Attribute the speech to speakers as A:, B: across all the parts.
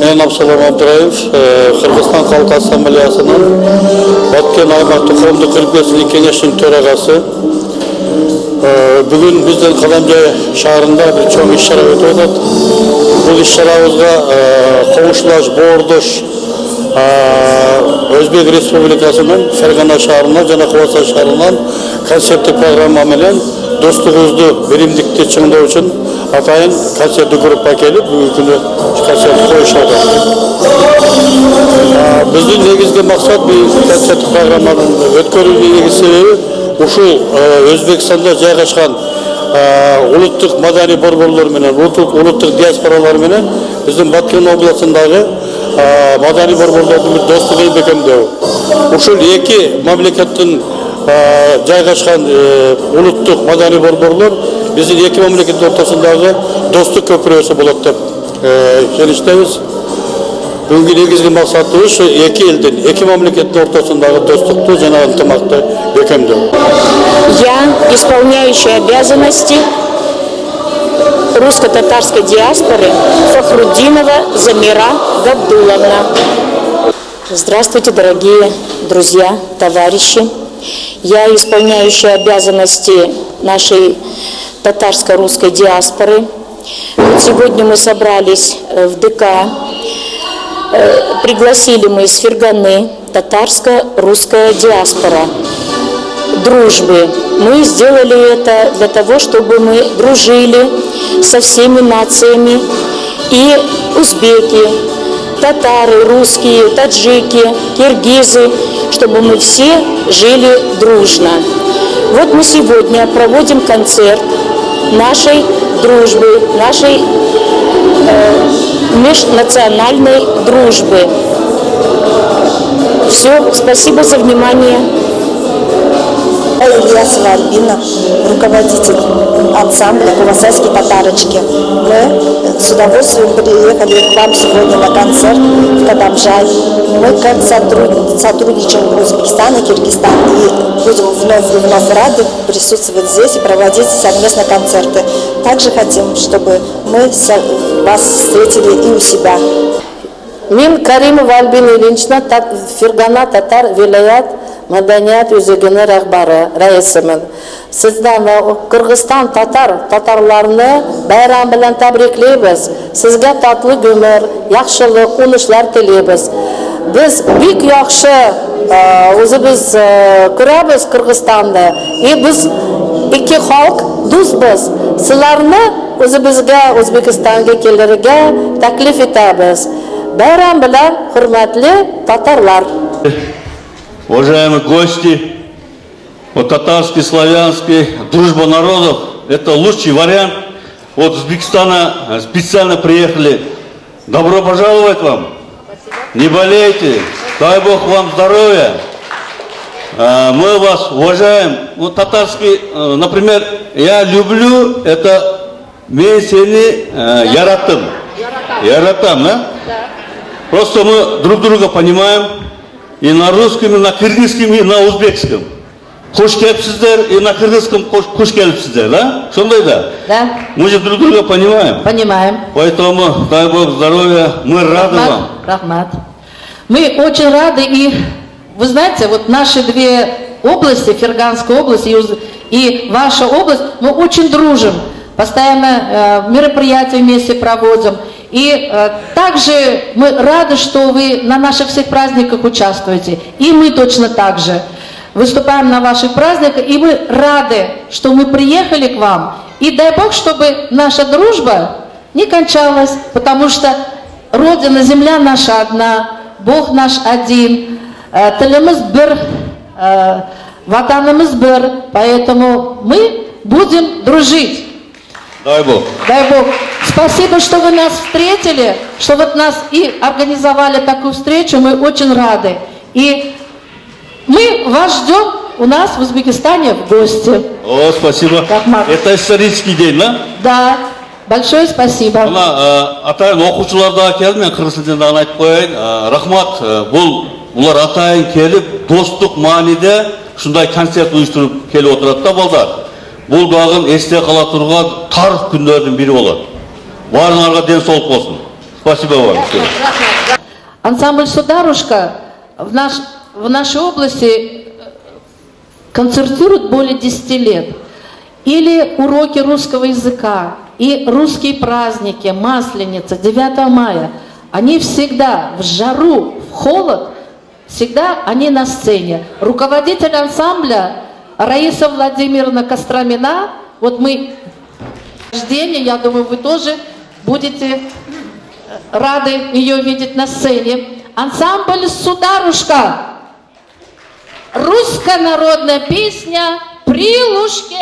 A: Мен Абсалам Абдраев, Кыргызстан Халк Ассамблеясынын Баткен аймактык коомдук өлкөсүнүн кеңешинин төрагасы. Бүгүн биздин Кадамжай шаарында бир чоң иш-чара өтүп атат. Бул иш-чарабызга Коңшулаш, Боордош, Өзбек Республикасынын Фергана шаарынан жана Кубаса шаарынан концерттик программа менен достугубузду, биримдикти чыңдоо үчүн атайын концерттик группа келип, бүгүнкү күнү концерт коюшат. Биздин негизги максат бул концерттик программанын өткөрүүнүн негизги себеби ушул Өзбекстанда жайгашкан улуттук маданий борборлор менен, улуттук диаспоралар менен биздин Баткен областындагы маданий борборлордун достугун бекемдөө. Ушул эки мамлекеттин жайгашкан улуттук маданий борборлор биздин эки мамлекеттин ортосундагы достук көпүрөсү болот деп келиштебиз. Бүгүнкү негизги максатыбыз ушу эки элдин, эки мамлекеттин ортосундагы достукту жана ынтымакты бекемдөө.
B: Я, исполняющая обязанности русско-татарской диаспоры Фахруддинова Замира Габдуловна. Здравствуйте, дорогие друзья, товарищи. Я, исполняющая обязанности нашей татарско-русской диаспоры. Сегодня мы собрались в ДК, пригласили мы из Ферганы татарско-русская диаспора дружбы. Мы сделали это для того, чтобы мы дружили со всеми нациями, и узбеки, татары, русские, таджики, киргизы, чтобы мы все жили дружно. Вот мы сегодня проводим концерт нашей дружбы, нашей межнациональной дружбы. Все, спасибо за внимание.
C: Ильясова Альбина, руководитель ансамбля «Кубасайские татарочки». Мы с удовольствием приехали к вам сегодня на концерт в Кадамжай. Мы как сотрудничаем в Узбекистане, Киргизстане и будем вновь рады присутствовать здесь и проводить совместно концерты. Также хотим, чтобы мы вас встретили и у себя.
D: Мен Каримова Альбина Ильинична, Фергана татар вилаят Маданият өзегінің рәхбары, рәйісімін. Сізден Кыргызстан татарларыны байрам білін тәбриклейбіз. Сізге татлы гөмір, яқшылық, унышлар тілейбіз. Біз бик яқшы өзіміз көрәбіз Кыргызстанды. И біз екі халық дұспыз. Сілеріні өзімізге, Өзбекстанға келерге тәклиф етәбіз. Байрам білін хурматлы татарлар.
E: Уважаемые гости, вот татарский, славянский, дружба народов, это лучший вариант. Вот из Узбекистана специально приехали. Добро пожаловать вам. Спасибо. Не болейте. Дай Бог вам здоровья. Мы вас уважаем. Вот татарский, например, я люблю это мен сени яраттым. Яраттам, да? Просто мы друг друга понимаем. И на русском, и на кыргызском, и на узбекском. Хош келипсиздер, и на кыргызском хош келипсиздер, да? Сондай, да?
D: Да.
E: Мы же друг друга понимаем.
D: Понимаем.
E: Поэтому, дай Бог здоровья, мы рады вам.
D: Рахмат. Мы очень рады, и вы знаете, вот наши две области, Ферганская область и ваша область, мы очень дружим. Постоянно мероприятия вместе проводим. И также мы рады, что вы на наших всех праздниках участвуете. И мы точно так же выступаем на ваших праздниках. И мы рады, что мы приехали к вам. И дай Бог, чтобы наша дружба не кончалась. Потому что Родина, земля наша одна, Бог наш один, тіліміз бір, ватанымыз бір. Поэтому мы будем дружить.
E: Дай Бог.
D: Дай Бог. Спасибо, что вы нас встретили, что вот нас и организовали такую встречу. Мы очень рады. И мы вас ждем у нас в Узбекистане в гости.
E: О, спасибо.
D: Рахмат.
E: Это исторический день, да?
D: Да. Большое спасибо.
E: Атайын оқушыларда келді, мен қырғыз тілінде айтып қояйын. Рахмат, бұлар атайын келіп, достық маңызда шундай концерт ұйыштырып келіп отырады да балдар. Бұл бағын есте қала тұрған тар күндердің бірі болады. Барыңарға денсаулық болсын. Спасибо вам.
D: Ансамбль «Сударушка» в нашей области концертирует более 10 лет. Или уроки русского языка, и русские праздники, Масленица, 9 мая. Они всегда в жару, в холод, всегда они на сцене. Руководитель ансамбля Раиса Владимировна Костромина, вот мы рождение, я думаю, вы тоже будете рады ее видеть на сцене. Ансамбль «Сударушка». Русская народная песня «При лужке».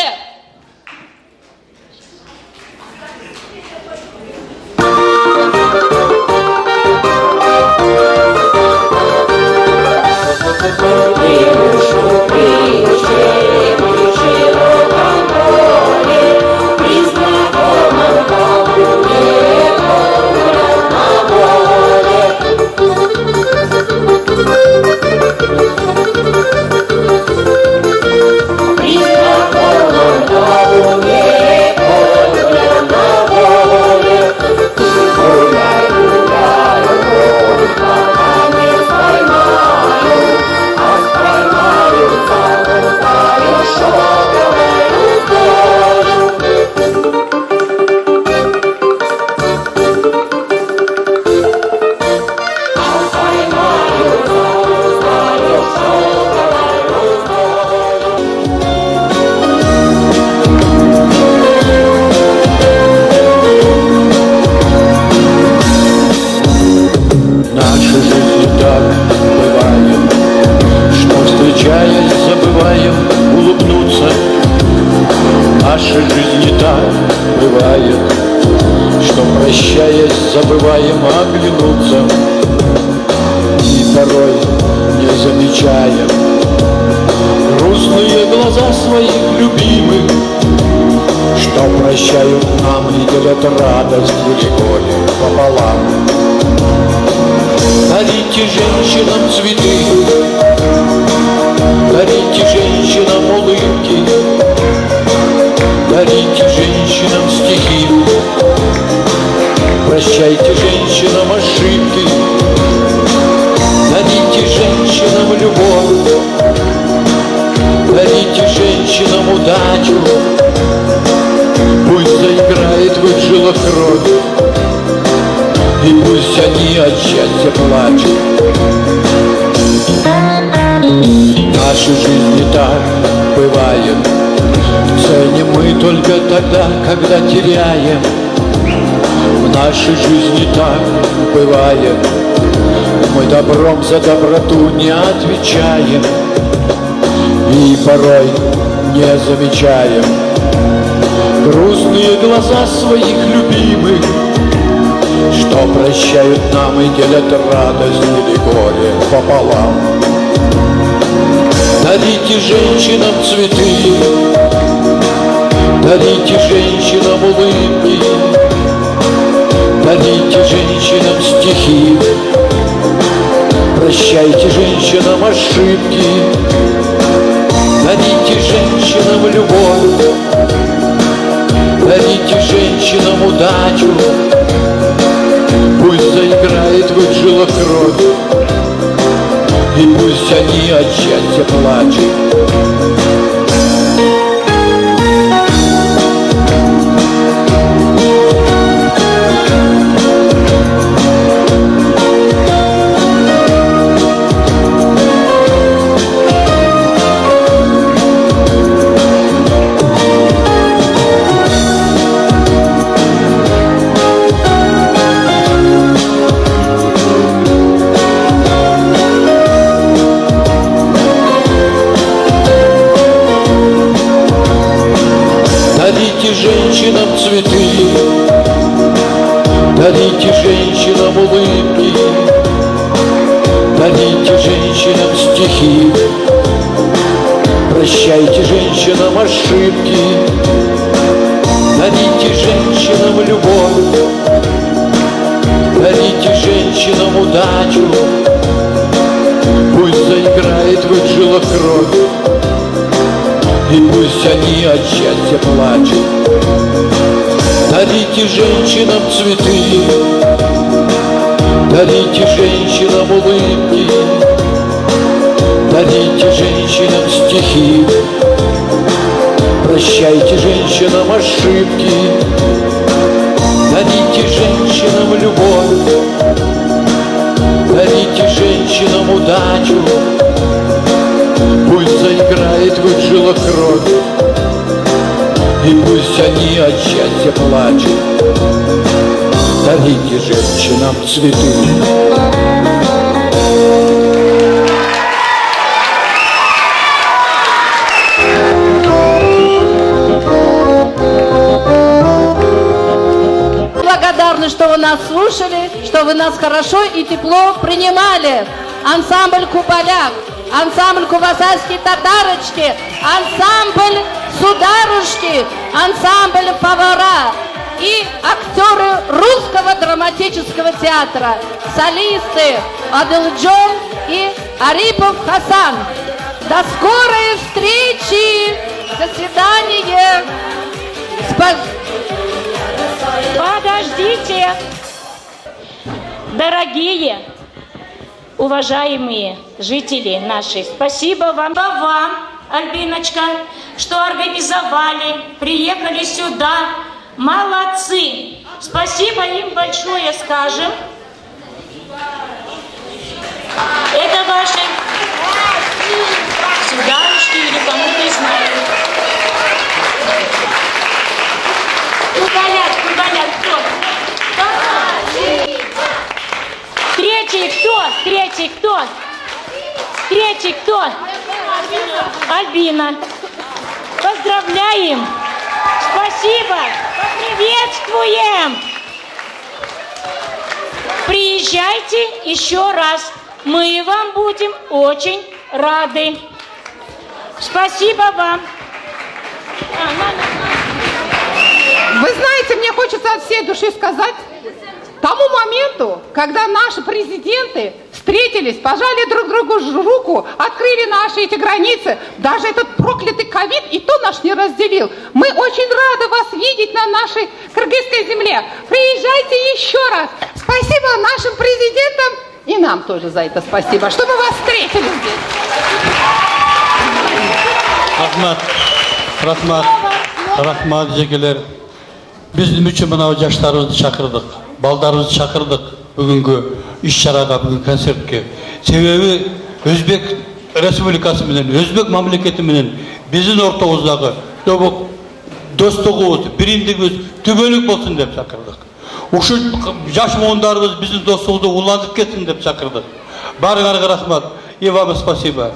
F: Забываем оглянуться и порой не замечаем грустные глаза своих любимых, что прощают нам и делят радость или горе пополам. Дарите женщинам цветы, дарите женщинам улыбки, дарите женщинам стихи. Прощайте женщинам ошибки, дарите женщинам любовь, дарите женщинам удачу. Пусть заиграет в их жилах кровь, и пусть они от счастья плачут. Наша жизнь не так бывает, ценим мы только тогда, когда теряем. В нашей жизни так бывает, мы добром за доброту не отвечаем и порой не замечаем грустные глаза своих любимых, что прощают нам и делят радость или горе пополам. Дарите женщинам цветы, дарите женщинам улыбки, дарите женщинам стихи. Прощайте женщинам ошибки, дарите женщинам любовь, дарите женщинам удачу. Пусть заиграет в их жилах кровь, и пусть они от счастья плачут. Дарите женщинам цветы, дарите женщинам улыбки, дарите женщинам стихи. Прощайте женщинам ошибки, дарите женщинам любовь, дарите женщинам удачу. Пусть заиграет в их жилах кровь, и пусть они от счастья плачут. Дарите женщинам цветы, Дарите женщинам улыбки, дарите женщинам стихи, прощайте женщинам ошибки, дарите женщинам любовь, дарите женщинам удачу. Пусть заиграет в их жилах кровь, и пусть они от счастья плачут. Дарите женщинам цветы.
D: Благодарны, что вы нас слушали, что вы нас хорошо и тепло принимали. Ансамбль «Куполяк», ансамбль «Кубасайские татарочки», ансамбль «Сударушки», ансамбль «Повара» и актеры Русского драматического театра, солисты Адылджон и Арипов Хасан. До скорой встречи! До свидания!
B: Подождите! Дорогие, уважаемые жители наши, спасибо вам, Альбиночка, что организовали, приехали сюда. Молодцы! Спасибо им большое скажем. Это ваши сударушки или кому не знаю. Куполяк, кто? Третий кто? Альбина. Поздравляем! Спасибо! Приветствуем! Приезжайте еще раз. Мы вам будем очень рады. Спасибо вам.
G: Вы знаете, мне хочется от всей души сказать, тому моменту, когда наши президенты встретились, пожали друг другу руку, открыли наши эти границы, даже этот проклятый ковид и то наш не разделил. Мы очень рады вас видеть на нашей кыргызской земле. Приезжайте еще раз. Спасибо нашим президентам и нам тоже за это спасибо, что мы вас встретили здесь.
A: Рахмат, жекелер. Биздин үчүн мына жаштарыбызды чакырдык, балдарыбызды чакырдык бүгүнкү иш-чарага, бүгүнкү концертке. Себеби Өзбек Республикасы менен, Өзбек мамлекети менен биздин ортобуздагы достугубуз, биримдигибиз түбөлүк болсун деп чакырдык. Ушул жаш моундарыбыз биздин достугубузду улантып кетсин деп чакырдык. Барыңарга рахмат. И вам спасибо.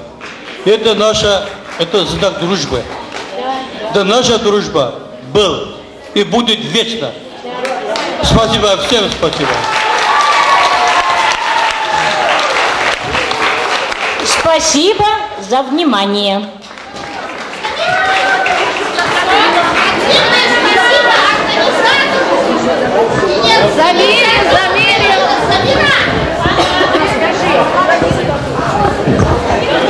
A: Это знак дружбы. Да, наша дружба был и будет вечно. Спасибо, всем спасибо.
B: Спасибо за внимание.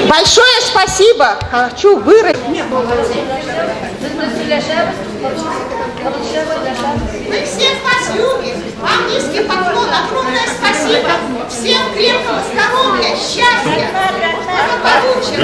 G: Большое спасибо. Хочу выразить.
H: Мы всех вас любим. Вам низкий поклон. Огромное спасибо. Всем крепкого здоровья, счастья, благополучия.